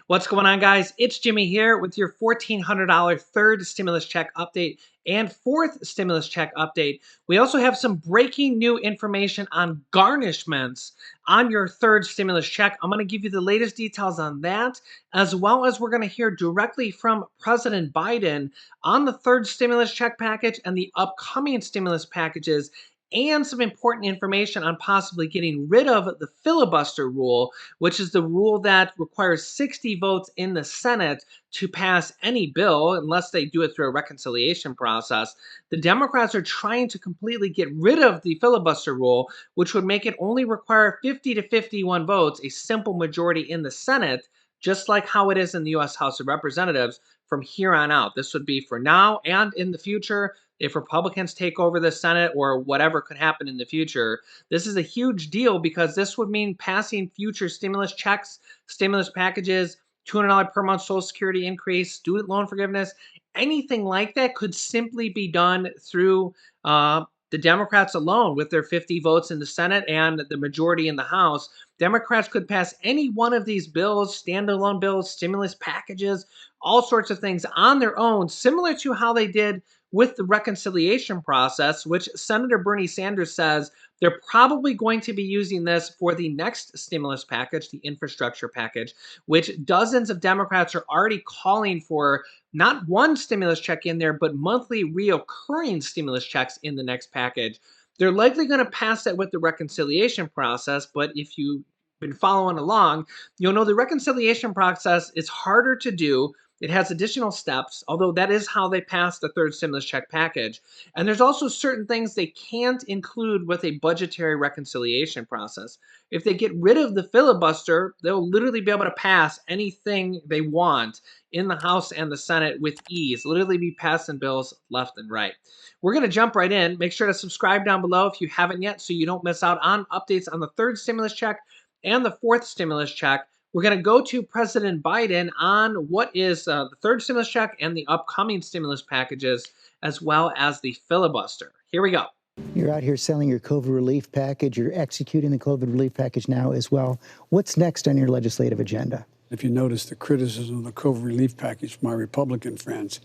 What's going on, guys? It's Jimmy here with your $1,400 third stimulus check update and fourth stimulus check update. We also have some breaking new information on garnishments on your third stimulus check. I'm going to give you the latest details on that, as well as we're going to hear directly from President Biden on the third stimulus check package and the upcoming stimulus packages, and some important information on possibly getting rid of the filibuster rule, which is the rule that requires 60 votes in the Senate to pass any bill unless they do it through a reconciliation process. The Democrats are trying to completely get rid of the filibuster rule, which would make it only require 50 to 51 votes, a simple majority in the Senate, just like how it is in the U.S. House of Representatives from here on out. This would be for now and in the future. If Republicans take over the Senate or whatever could happen in the future, this is a huge deal because this would mean passing future stimulus checks, stimulus packages, $200 per month Social Security increase, student loan forgiveness, anything like that could simply be done through the Democrats alone with their 50 votes in the Senate and the majority in the House. Democrats could pass any one of these bills, standalone bills, stimulus packages, all sorts of things on their own, similar to how they did with the reconciliation process, which Senator Bernie Sanders says they're probably going to be using this for the next stimulus package, the infrastructure package, which dozens of Democrats are already calling for not one stimulus check in there, but monthly reoccurring stimulus checks in the next package. They're likely going to pass that with the reconciliation process, but if you've been following along, you'll know the reconciliation process is harder to do. It has additional steps, although that is how they passed the third stimulus check package. And there's also certain things they can't include with a budgetary reconciliation process. If they get rid of the filibuster, they'll literally be able to pass anything they want in the House and the Senate with ease, literally be passing bills left and right. We're going to jump right in. Make sure to subscribe down below if you haven't yet so you don't miss out on updates on the third stimulus check and the fourth stimulus check. We're going to go to President Biden on what is the third stimulus check and the upcoming stimulus packages, as well as the filibuster. Here we go. You're out here selling your COVID relief package. You're executing the COVID relief package now as well. What's next on your legislative agenda? If you notice the criticism of the COVID relief package from my Republican friends,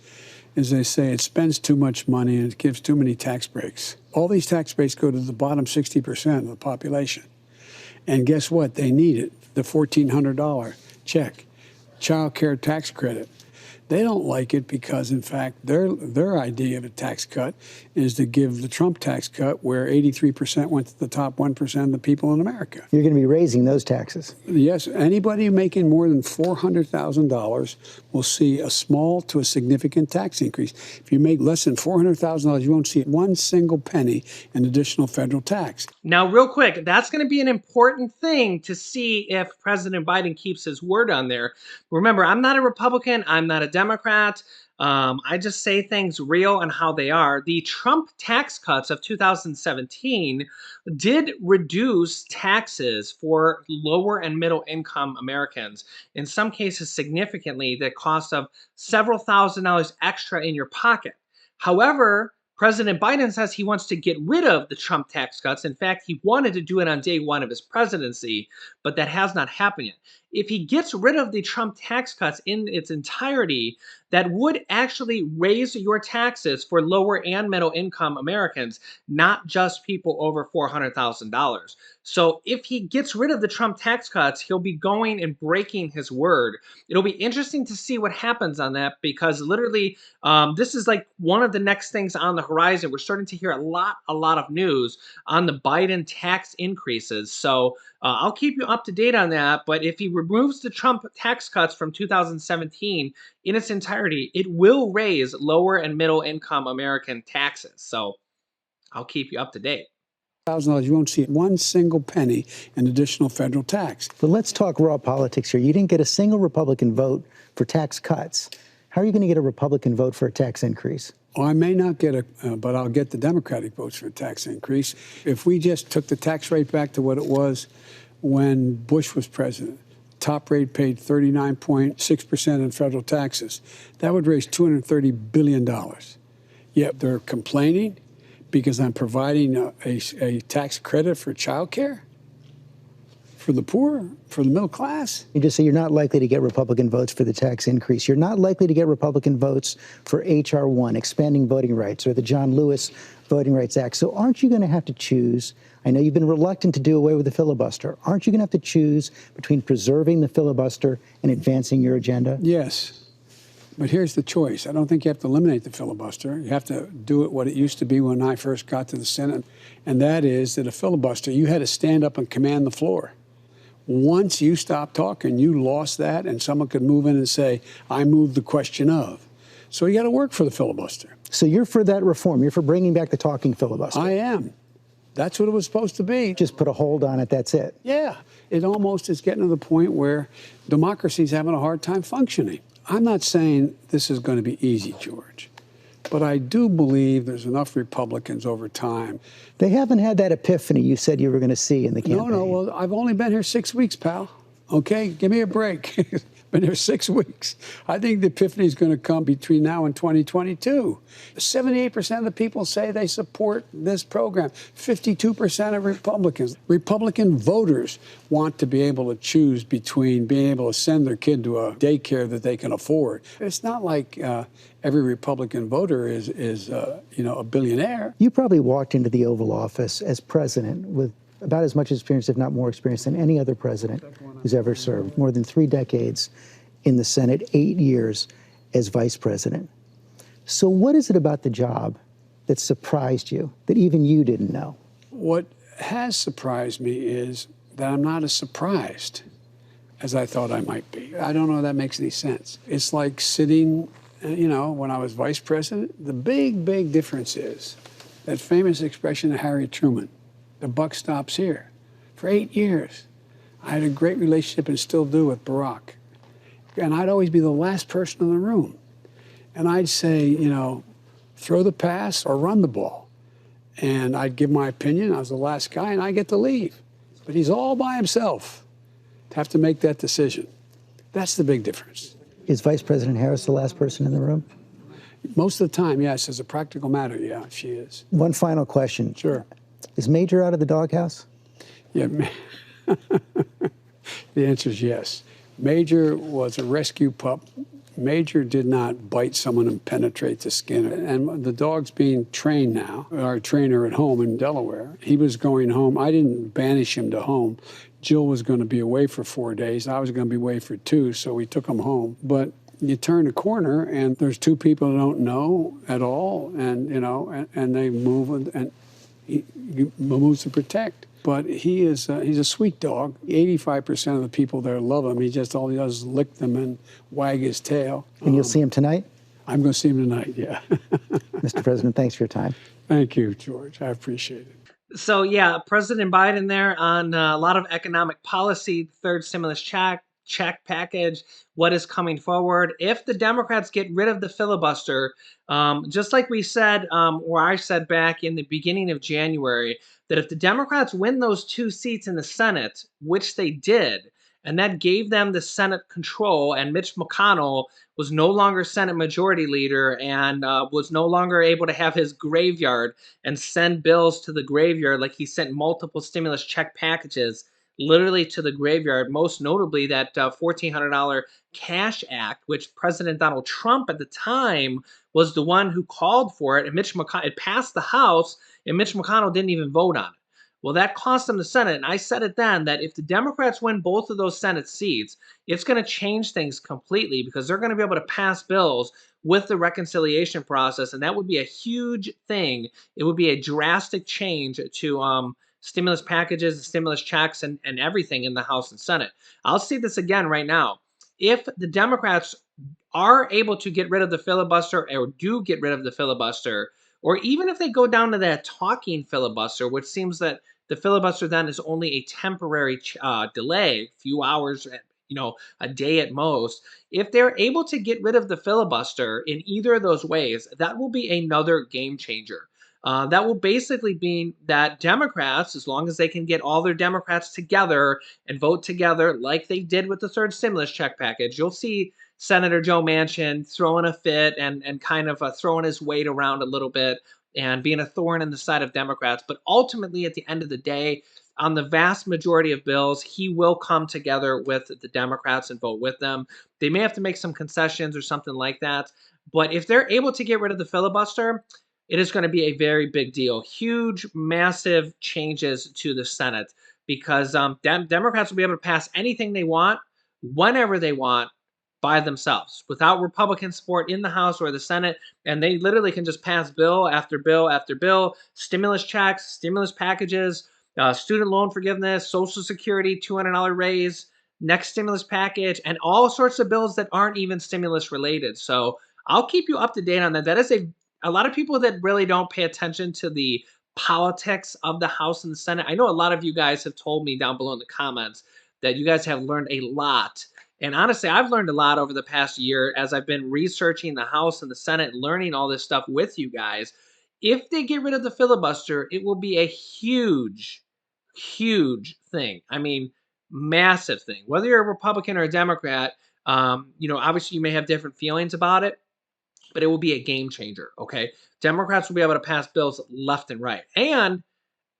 is they say it spends too much money and it gives too many tax breaks. All these tax breaks go to the bottom 60% of the population. And guess what? They need it. The $1,400 check, child care tax credit. They don't like it because, in fact, their idea of a tax cut is to give the Trump tax cut where 83% went to the top 1% of the people in America. You're going to be raising those taxes. Yes, anybody making more than $400,000 will see a small to a significant tax increase. If you make less than $400,000, you won't see one single penny in additional federal tax. Now, real quick, that's going to be an important thing to see if President Biden keeps his word on there. Remember, I'm not a Republican. I'm not a Democrat. I just say things real and how they are. The Trump tax cuts of 2017 did reduce taxes for lower and middle income Americans. In some cases, significantly, the cost of several $1,000s extra in your pocket. However, President Biden says he wants to get rid of the Trump tax cuts. In fact, he wanted to do it on day one of his presidency, but that has not happened yet. If he gets rid of the Trump tax cuts in its entirety, that would actually raise your taxes for lower and middle income Americans, not just people over $400,000. So if he gets rid of the Trump tax cuts, he'll be going and breaking his word. It'll be interesting to see what happens on that because literally this is like one of the next things on the horizon. We're starting to hear a lot of news on the Biden tax increases. So I'll keep you up to date on that. But if he removes the Trump tax cuts from 2017 in its entirety, it will raise lower and middle income American taxes. So I'll keep you up to date. $1,000, you won't see one single penny in additional federal tax. But let's talk raw politics here. You didn't get a single Republican vote for tax cuts. How are you going to get a Republican vote for a tax increase? Well, I may not get but I'll get the Democratic votes for a tax increase. If we just took the tax rate back to what it was when Bush was president, top rate paid 39.6% in federal taxes, that would raise $230 billion. Yet they're complaining because I'm providing a tax credit for child care? For the poor, for the middle class. You just say you're not likely to get Republican votes for the tax increase. You're not likely to get Republican votes for H.R. 1, expanding voting rights, or the John Lewis Voting Rights Act. So aren't you going to have to choose? I know you've been reluctant to do away with the filibuster. Aren't you going to have to choose between preserving the filibuster and advancing your agenda? Yes. But here's the choice. I don't think you have to eliminate the filibuster. You have to do it what it used to be when I first got to the Senate, and that is that a filibuster, you had to stand up and command the floor. Once you stopped talking, you lost that, and someone could move in and say, I moved the question of. So you got to work for the filibuster. So you're for that reform. You're for bringing back the talking filibuster. I am. That's what it was supposed to be. Just put a hold on it, that's it. Yeah. It almost is getting to the point where democracy's having a hard time functioning. I'm not saying this is going to be easy, George, but I do believe there's enough Republicans over time. They haven't had that epiphany you said you were going to see in the campaign. No, well, I've only been here 6 weeks, pal. Okay, give me a break. Been here 6 weeks. I think the epiphany is going to come between now and 2022. 78% of the people say they support this program. 52% of Republicans. Republican voters want to be able to choose between being able to send their kid to a daycare that they can afford. It's not like every Republican voter is a billionaire. You probably walked into the Oval Office as president with about as much experience, if not more experience, than any other president who's ever served. More than 3 decades in the Senate, 8 years as vice president. So what is it about the job that surprised you, that even you didn't know? What has surprised me is that I'm not as surprised as I thought I might be. I don't know if that makes any sense. It's like sitting, when I was vice president, the big difference is that famous expression of Harry Truman, the buck stops here. For 8 years, I had a great relationship and still do with Barack. And I'd always be the last person in the room. And I'd say, throw the pass or run the ball. And I'd give my opinion. I was the last guy, and I get to leave. But he's all by himself to have to make that decision. That's the big difference. Is Vice President Harris the last person in the room? Most of the time, yes. As a practical matter, yeah, she is. One final question. Sure. Is Major out of the doghouse? Yeah. The answer is yes. Major was a rescue pup. Major did not bite someone and penetrate the skin. And the dog's being trained now. Our trainer at home in Delaware, he was going home. I didn't banish him to home. Jill was going to be away for 4 days. I was going to be away for 2, so we took him home. But you turn a corner, and there's 2 people who don't know at all, and they move, and he moves to protect. But he's a sweet dog. 85% of the people there love him. All he does is lick them and wag his tail. And you'll see him tonight? I'm going to see him tonight, yeah. Mr. President, thanks for your time. Thank you, George. I appreciate it. So, yeah, President Biden there on a lot of economic policy, third stimulus check package, what is coming forward. If the Democrats get rid of the filibuster, just like we said, or I said back in the beginning of January, that if the Democrats win those 2 seats in the Senate, which they did, and that gave them the Senate control, and Mitch McConnell was no longer Senate Majority Leader and was no longer able to have his graveyard and send bills to the graveyard like he sent multiple stimulus check packages literally to the graveyard, most notably that $1,400 Cash Act, which President Donald Trump at the time was the one who called for it, and it passed the House, and Mitch McConnell didn't even vote on it. Well, that cost them the Senate, and I said it then that if the Democrats win both of those Senate seats, it's going to change things completely because they're going to be able to pass bills with the reconciliation process, and that would be a huge thing. It would be a drastic change to stimulus packages, stimulus checks, and everything in the House and Senate. I'll say this again right now. If the Democrats are able to get rid of the filibuster or do get rid of the filibuster, or even if they go down to that talking filibuster, which seems that the filibuster then is only a temporary delay, a few hours, a day at most. If they're able to get rid of the filibuster in either of those ways, that will be another game changer. That will basically mean that Democrats, as long as they can get all their Democrats together and vote together like they did with the third stimulus check package, you'll see Senator Joe Manchin throwing a fit and kind of throwing his weight around a little bit and being a thorn in the side of Democrats. But ultimately, at the end of the day, on the vast majority of bills, he will come together with the Democrats and vote with them. They may have to make some concessions or something like that. But if they're able to get rid of the filibuster, it is going to be a very big deal. Huge, massive changes to the Senate because Democrats will be able to pass anything they want, whenever they want, by themselves without Republican support in the House or the Senate. And they literally can just pass bill after bill after bill, stimulus checks, stimulus packages, student loan forgiveness, Social Security, $200 raise, next stimulus package, and all sorts of bills that aren't even stimulus related. So I'll keep you up to date on that. That is a lot of people that really don't pay attention to the politics of the House and the Senate. I know a lot of you guys have told me down below in the comments that you guys have learned a lot. And honestly, I've learned a lot over the past year as I've been researching the House and the Senate, learning all this stuff with you guys. If they get rid of the filibuster, it will be a huge, huge thing. I mean, massive thing. Whether you're a Republican or a Democrat, obviously you may have different feelings about it, but it will be a game changer. Okay, Democrats will be able to pass bills left and right, and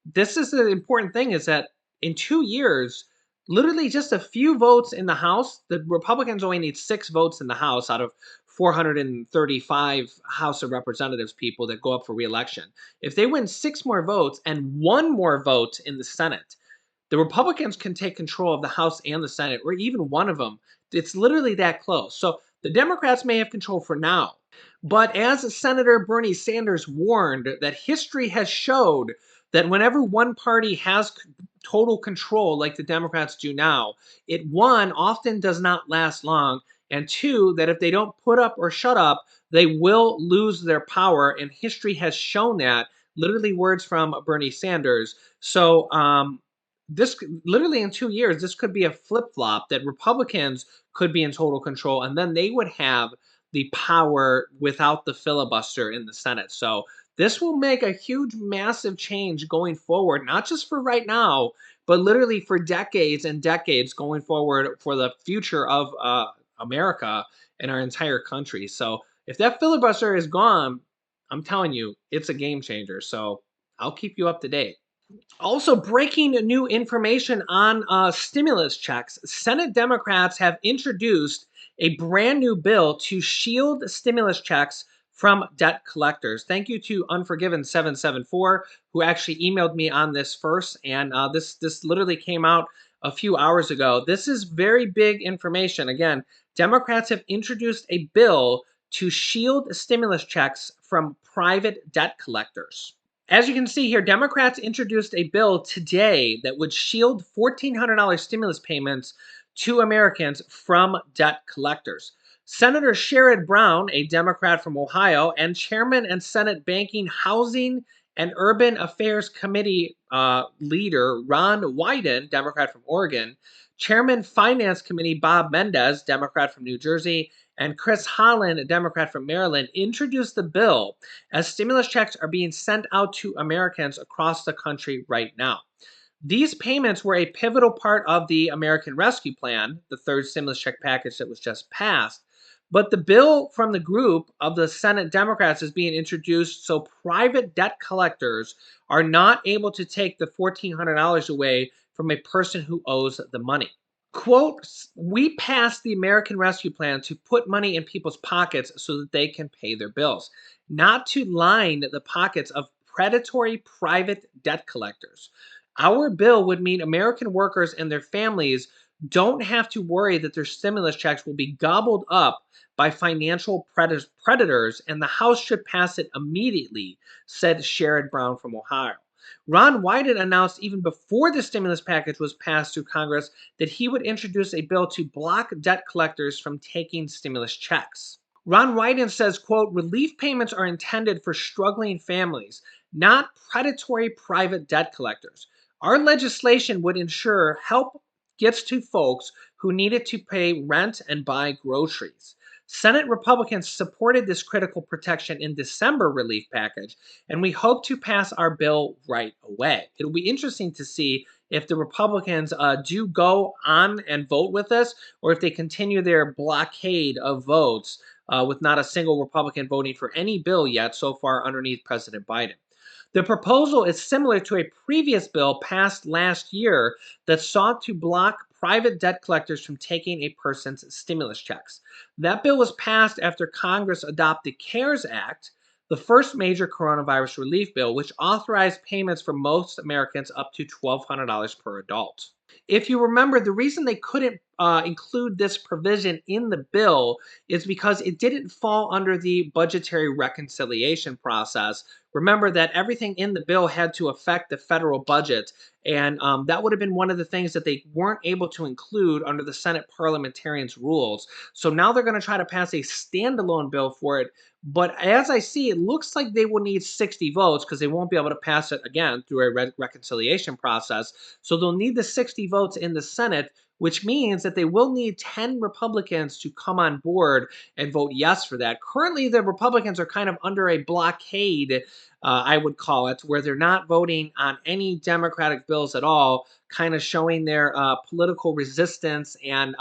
this is the important thing is that in 2 years, literally just a few votes in the House, the Republicans only need 6 votes in the House out of 435 House of Representatives people that go up for reelection. If they win 6 more votes and 1 more vote in the Senate, the Republicans can take control of the House and the Senate, or even one of them. It's literally that close. So the Democrats may have control for now. But as Senator Bernie Sanders warned, that history has showed that whenever one party has total control, like the Democrats do now, it one often does not last long, and two, that if they don't put up or shut up, they will lose their power. And history has shown that. Literally, words from Bernie Sanders. So, this literally in 2 years, this could be a flip flop that Republicans could be in total control, and then they would have the power without the filibuster in the Senate. So this will make a huge, massive change going forward, not just for right now, but literally for decades and decades going forward for the future of America and our entire country. So if that filibuster is gone, I'm telling you, it's a game changer. So I'll keep you up to date. Also, breaking new information on stimulus checks. Senate Democrats have introduced a brand new bill to shield stimulus checks from debt collectors. Thank you to Unforgiven 774 who actually emailed me on this first, and this literally came out a few hours ago. This is very big information. Again, Democrats have introduced a bill to shield stimulus checks from private debt collectors. As you can see here, Democrats introduced a bill today that would shield $1,400 stimulus payments to Americans from debt collectors. Senator Sherrod Brown, a Democrat from Ohio, and Chairman and Senate Banking, Housing, and Urban Affairs Committee leader Ron Wyden, Democrat from Oregon, Chairman Finance Committee Bob Mendez, Democrat from New Jersey, and Chris Holland, a Democrat from Maryland, introduced the bill as stimulus checks are being sent out to Americans across the country right now. These payments were a pivotal part of the American Rescue Plan, the third stimulus check package that was just passed. But the bill from the group of the Senate Democrats is being introduced so private debt collectors are not able to take the $1,400 away from a person who owes the money. Quote, we passed the American Rescue Plan to put money in people's pockets so that they can pay their bills, not to line the pockets of predatory private debt collectors. Our bill would mean American workers and their families don't have to worry that their stimulus checks will be gobbled up by financial predators, and the House should pass it immediately, said Sherrod Brown from Ohio. Ron Wyden announced even before the stimulus package was passed through Congress that he would introduce a bill to block debt collectors from taking stimulus checks. Ron Wyden says, quote, relief payments are intended for struggling families, not predatory private debt collectors. Our legislation would ensure help gets to folks who need it to pay rent and buy groceries. Senate Republicans supported this critical protection in December relief package, and we hope to pass our bill right away. It'll be interesting to see if the Republicans do go on and vote with us, or if they continue their blockade of votes with not a single Republican voting for any bill yet so far underneath President Biden. The proposal is similar to a previous bill passed last year that sought to block private debt collectors from taking a person's stimulus checks. That bill was passed after Congress adopted CARES Act, the first major coronavirus relief bill, which authorized payments for most Americans up to $1,200 per adult. If you remember, the reason they couldn't include this provision in the bill is because it didn't fall under the budgetary reconciliation process. Remember that everything in the bill had to affect the federal budget, and that would have been one of the things that they weren't able to include under the Senate parliamentarians' rules. So now they're going to try to pass a standalone bill for it. But as I see, it looks like they will need 60 votes because they won't be able to pass it again through a reconciliation process. So they'll need the 60 votes in the Senate, which means that they will need 10 Republicans to come on board and vote yes for that. Currently, the Republicans are kind of under a blockade, I would call it, where they're not voting on any Democratic bills at all, kind of showing their political resistance and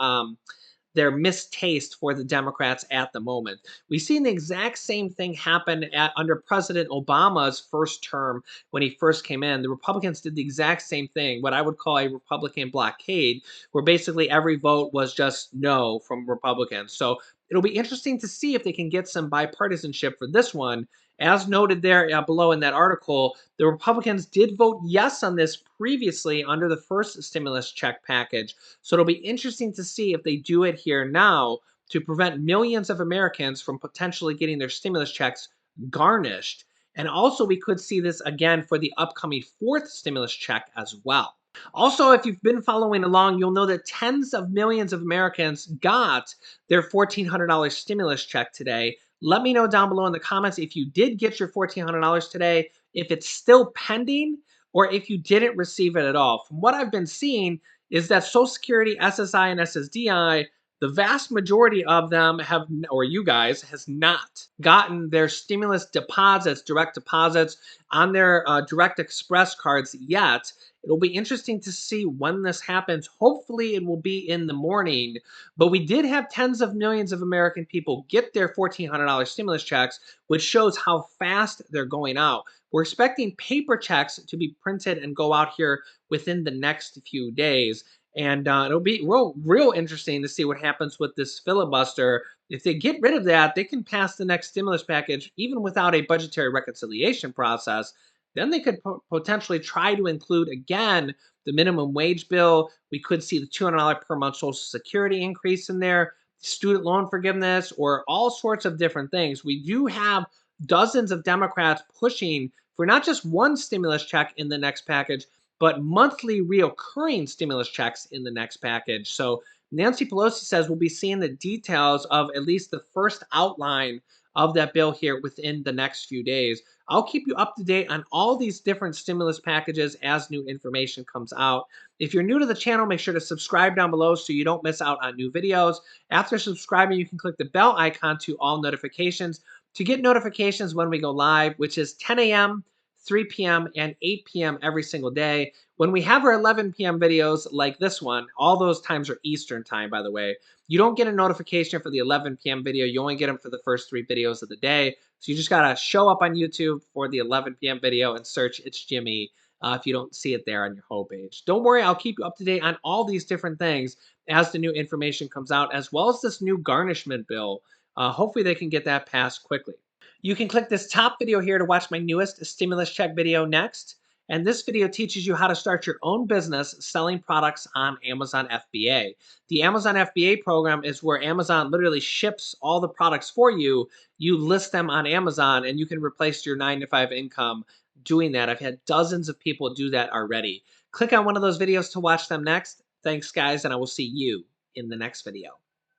their mistaste for the Democrats at the moment. We've seen the exact same thing happen under President Obama's first term when he first came in. The Republicans did the exact same thing, what I would call a Republican blockade, where basically every vote was just no from Republicans. So it'll be interesting to see if they can get some bipartisanship for this one. As noted there below in that article, the Republicans did vote yes on this previously under the first stimulus check package. So it'll be interesting to see if they do it here now to prevent millions of Americans from potentially getting their stimulus checks garnished. And also, we could see this again for the upcoming fourth stimulus check as well. Also, if you've been following along, you'll know that tens of millions of Americans got their $1,400 stimulus check today. Let me know down below in the comments if you did get your $1,400 today, if it's still pending, or if you didn't receive it at all. From what I've been seeing is that Social Security, SSI, and SSDI, the vast majority of them have, or you guys, has not gotten their stimulus deposits, direct deposits on their Direct Express cards yet. It'll be interesting to see when this happens. Hopefully, it will be in the morning. But we did have tens of millions of American people get their $1,400 stimulus checks, which shows how fast they're going out. We're expecting paper checks to be printed and go out here within the next few days. And it'll be real interesting to see what happens with this filibuster. If they get rid of that, they can pass the next stimulus package even without a budgetary reconciliation process. Then they could potentially try to include again the minimum wage bill. We could see the $200 per month Social Security increase in there, student loan forgiveness, or all sorts of different things. We do have dozens of Democrats pushing for not just one stimulus check in the next package, but monthly reoccurring stimulus checks in the next package. So Nancy Pelosi says we'll be seeing the details of at least the first outline of that bill here within the next few days. I'll keep you up to date on all these different stimulus packages as new information comes out. If you're new to the channel, make sure to subscribe down below so you don't miss out on new videos. After subscribing, you can click the bell icon to all notifications to get notifications when we go live, which is 10 a.m., 3 p.m., and 8 p.m. every single day. When we have our 11 p.m. videos like this one, all those times are Eastern time, by the way. You don't get a notification for the 11 p.m. video. You only get them for the first 3 videos of the day. So you just got to show up on YouTube for the 11 p.m. video and search It's Jimmy if you don't see it there on your homepage. Don't worry, I'll keep you up to date on all these different things as the new information comes out, as well as this new garnishment bill. Hopefully they can get that passed quickly. You can click this top video here to watch my newest stimulus check video next. And this video teaches you how to start your own business selling products on Amazon FBA. The Amazon FBA program is where Amazon literally ships all the products for you. You list them on Amazon and you can replace your 9-to-5 income doing that. I've had dozens of people do that already. Click on one of those videos to watch them next. Thanks, guys, and I will see you in the next video.